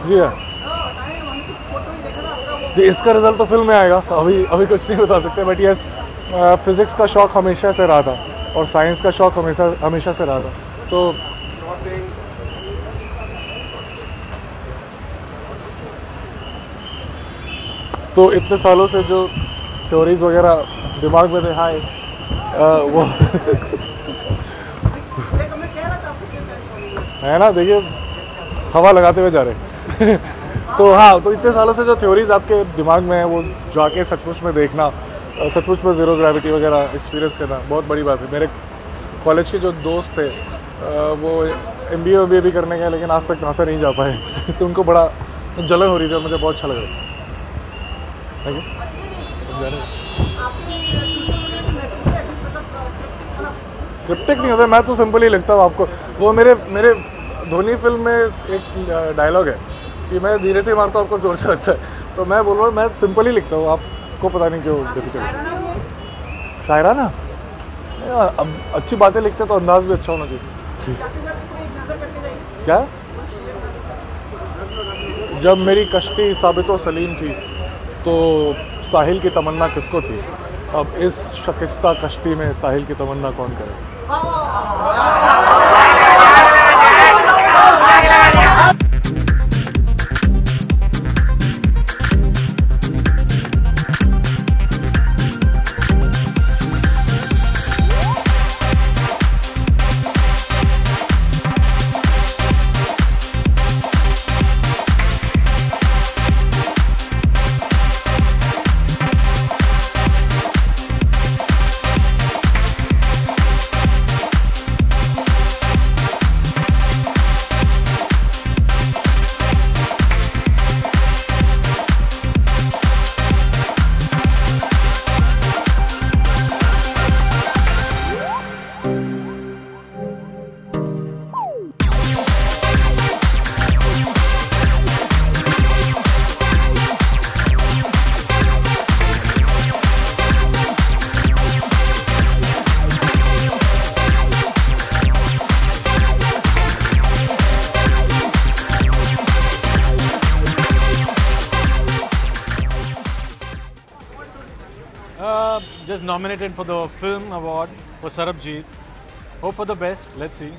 जी हाँ, जी इसका result तो film में आएगा, अभी कुछ नहीं बता सकते. बट यस, फिजिक्स का शौक हमेशा से रहा था और साइंस का शौक हमेशा से रहा था. तो इतने सालों से जो थ्योरीज वगैरह दिमाग में थे, हाय वो है ना, देखिए हवा लगाते हुए जा रहे तो हाँ, तो इतने सालों से जो थ्योरीज आपके दिमाग में है वो जाके सचमुच में देखना, सचमुच में ज़ीरो ग्रेविटी वगैरह एक्सपीरियंस करना बहुत बड़ी बात है। मेरे कॉलेज के जो दोस्त थे वो MBA भी करने गए लेकिन आज तक नासा नहीं जा पाए तो उनको बड़ा जलन हो रही थी और मुझे बहुत अच्छा लग रहा था। Thank you. क्रिप्टिक नहीं होता, मैं तो सिंपल ही लिखता हूँ आपको। वो मेरे धोनी फिल्म में एक डायलॉग है कि मैं धीरे से मारता हूँ आपको जोर से लगता है, तो मैं बोल रहा हूँ मैं सिंपल ही लिखता हूँ, आपको पता नहीं क्यों डिफिकल्ट। शायरा ना अब अच्छी बातें लिखते तो अंदाज भी अच्छा होना चाहिए। क्या जब मेरी कश्ती साबितो सलीम थी तो साहिल की तमन्ना किसको थी, अब इस शकिस्ता कश्ती में साहिल की तमन्ना कौन करे। Just nominated for the film award for Sarabjit. Hope for the best. Let's see.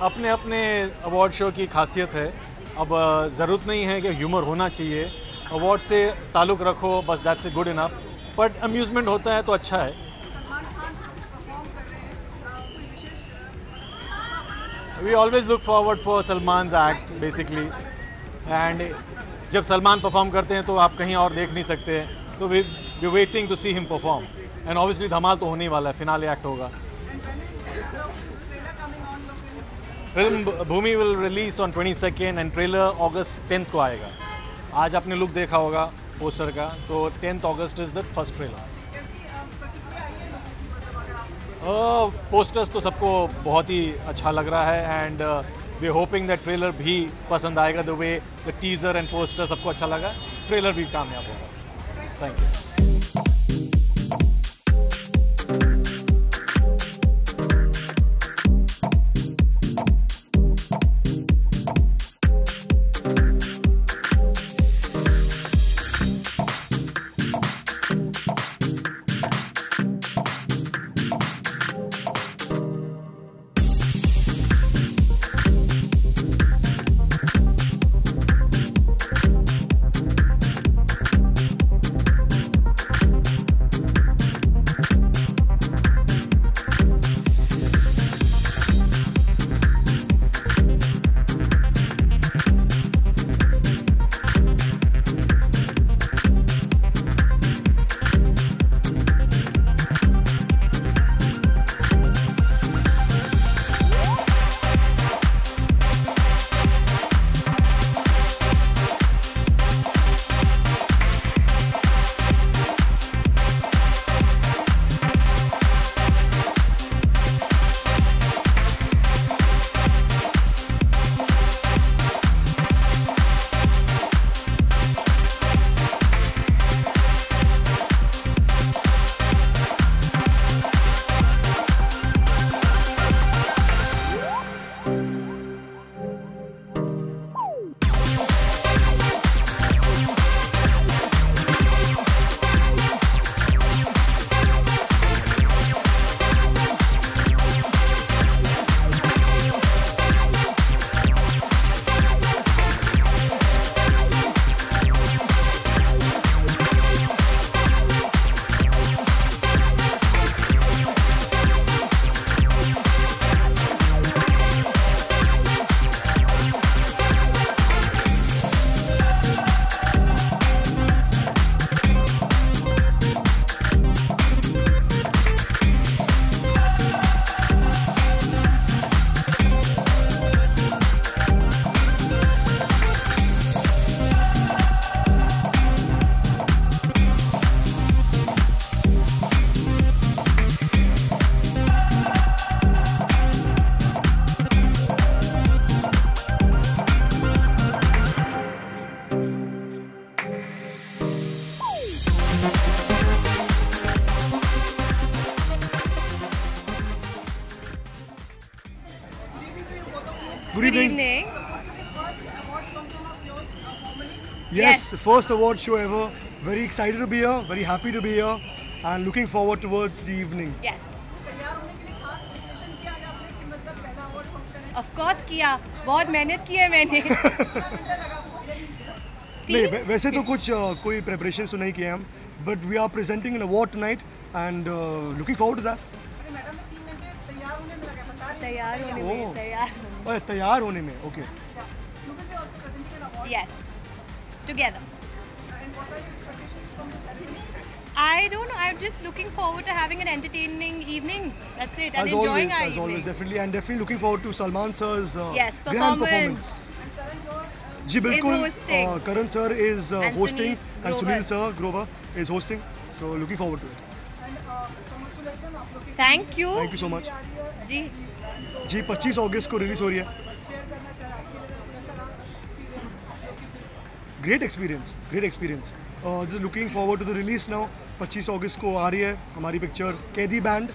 अपने अपने अवार्ड शो की खासियत है। अब ज़रूरत नहीं है कि ह्यूमर होना चाहिए, अवार्ड से ताल्लुक़ रखो बस, that's a good enough. But amusement होता है तो अच्छा है। We always look forward for Salman's act basically, and जब सलमान परफॉर्म करते हैं तो आप कहीं और देख नहीं सकते, तो we waiting to see him perform, and obviously धमाल तो होने ही वाला है, फिनाले एक्ट होगा। Film Bhoomi will release on 22nd and trailer August 10th को आएगा। आज आपने लुक देखा होगा पोस्टर का, तो 10th August is the first trailer। Posters तो सबको बहुत ही अच्छा लग रहा है, and we are hoping that trailer भी पसंद आएगा। The way the teaser and poster सबको अच्छा लगा, ट्रेलर भी कामयाब होगा। Thank you. Yes, first award show ever. Very excited to be here, very happy to be here, and looking forward towards the evening. Yes. Of course किया, बहुत मेहनत की है मैंने. नहीं, वैसे तो कुछ कोई प्रेपरेशन तो नहीं किए हम, but we are presenting an award tonight and looking forward to that. तैयार होने में, तैयार होने में, okay. Yes, together. I don't know. I'm just looking forward to having an entertaining evening. That's it. And enjoying our evening. As always, definitely, and definitely looking forward to Salman sir's grand performance. जी बिल्कुल. Karan sir is hosting, and Sunil sir Grover is hosting. So looking forward to it. Thank you. Thank you so much. जी. जी 25 अगस्त को release हो रही है. Great experience. Just looking forward to the release now. 25 अगस्त को आ रही है हमारी picture कैदी band.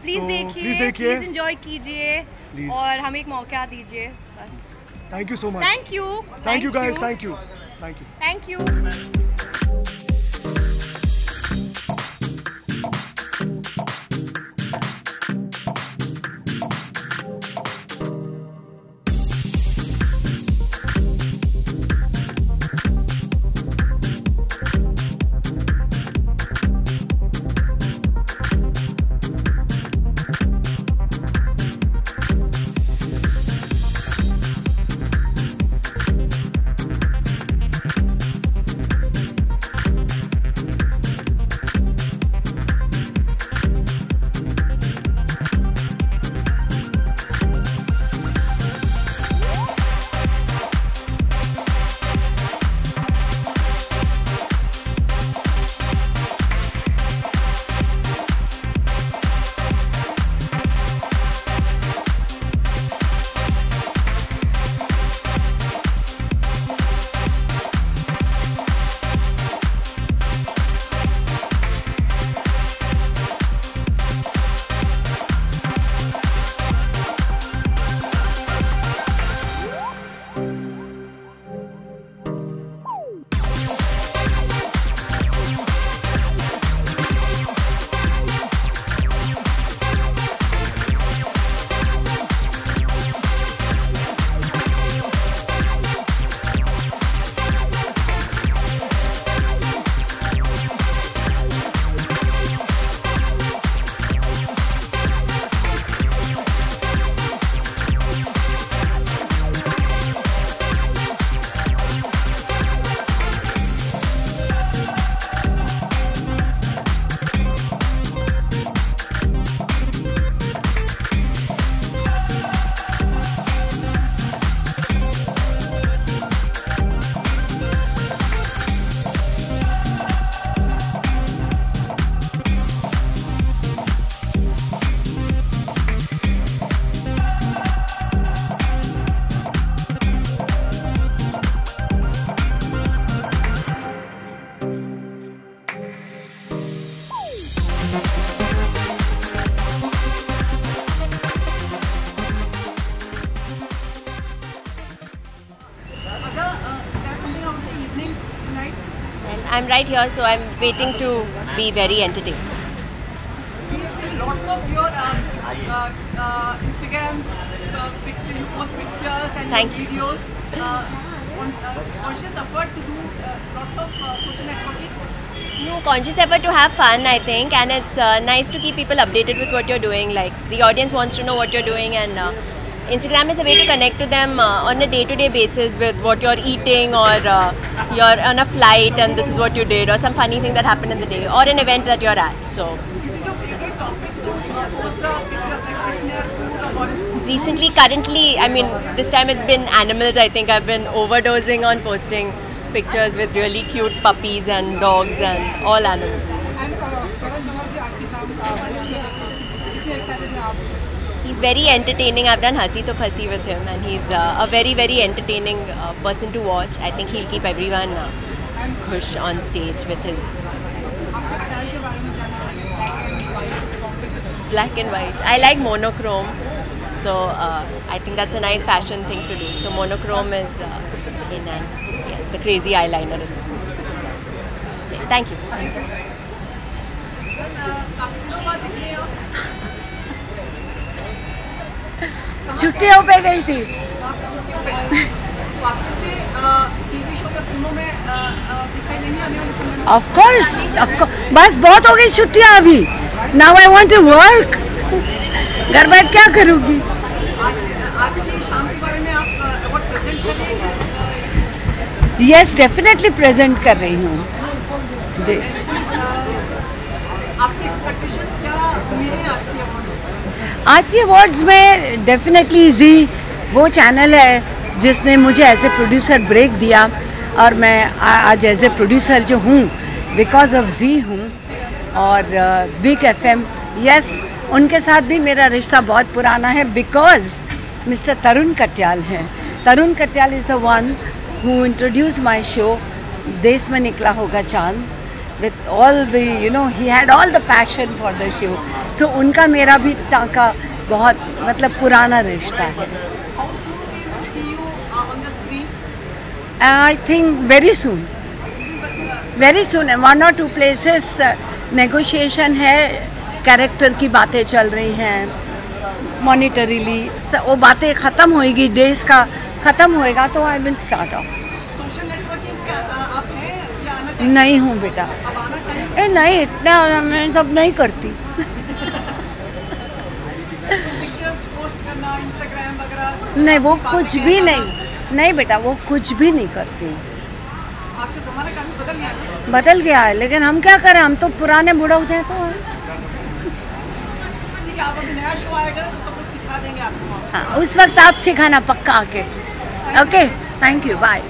Please देखिए, प्लीज एंजॉय कीजिए और हमें एक मौका दीजिए. Thank you so much. Thank you guys. Thank you. I'm right here, so I'm waiting to be very entertained. We've seen lots of your Instagrams, pictures, you post pictures and videos. Conscious effort to do lots of social networking. No, conscious effort to have fun, I think, and it's nice to keep people updated with what you're doing. Like the audience wants to know what you're doing, and Instagram is a way to connect to them on a day-to-day basis with what you're eating, or you're on a flight and this is what you did, or some funny thing that happened in the day, or an event that you're at. So, Which is your favorite topic to post pictures, like fitness, food, or what? Recently, currently, I mean, this time it's been animals. I think I've been overdosing on posting pictures with really cute puppies and dogs and all animals. And Karan Johar ji aaj ki shaam kitne excited hain aap? He's very entertaining. I've done Hasi To Phasi with him, and he's a very, very entertaining person to watch. I think he'll keep everyone khush on stage with his black and white. I like monochrome, so I think that's a nice fashion thing to do. So monochrome is in, and yes, the crazy eyeliner as well. Thank you. Thanks. छुट्टियों पे गई थी। Of course, बस बहुत हो गई छुट्टियाँ अभी। Now I want to work. घर बैठ क्या करूँगी? Yes, definitely present कर रही हूँ। जी। आज के अवार्ड्स में डेफिनेटली जी वो चैनल है जिसने मुझे एज ए प्रोड्यूसर ब्रेक दिया, और मैं आज एज ए प्रोड्यूसर जो हूँ बिकॉज ऑफ जी हूँ। और बिग FM, यस, उनके साथ भी मेरा रिश्ता बहुत पुराना है बिकॉज मिस्टर तरुण कट्याल हैं। Tarun Katyal is the one who introduce my show देश में निकला होगा चांद, with all the, you know, he had all the passion for the show. So उनका मेरा भी टाका बहुत मतलब पुराना रिश्ता है। I think very soon, very soon. 1 or 2 places negotiation है, कैरेक्टर की बातें चल रही हैं मॉनिटरीली। वो बातें ख़त्म होएगी, डेज का ख़त्म होएगा तो I will start off. नहीं हूँ बेटा, नहीं इतना मैं सब नहीं करती। नहीं वो कुछ भी नहीं बेटा, वो कुछ भी नहीं करती। बदल गया है, लेकिन हम क्या करें, हम तो पुराने बुढ़ा होते हैं तो हाँ, उस वक्त आप सिखाना पक्का आके। Okay, thank you, bye.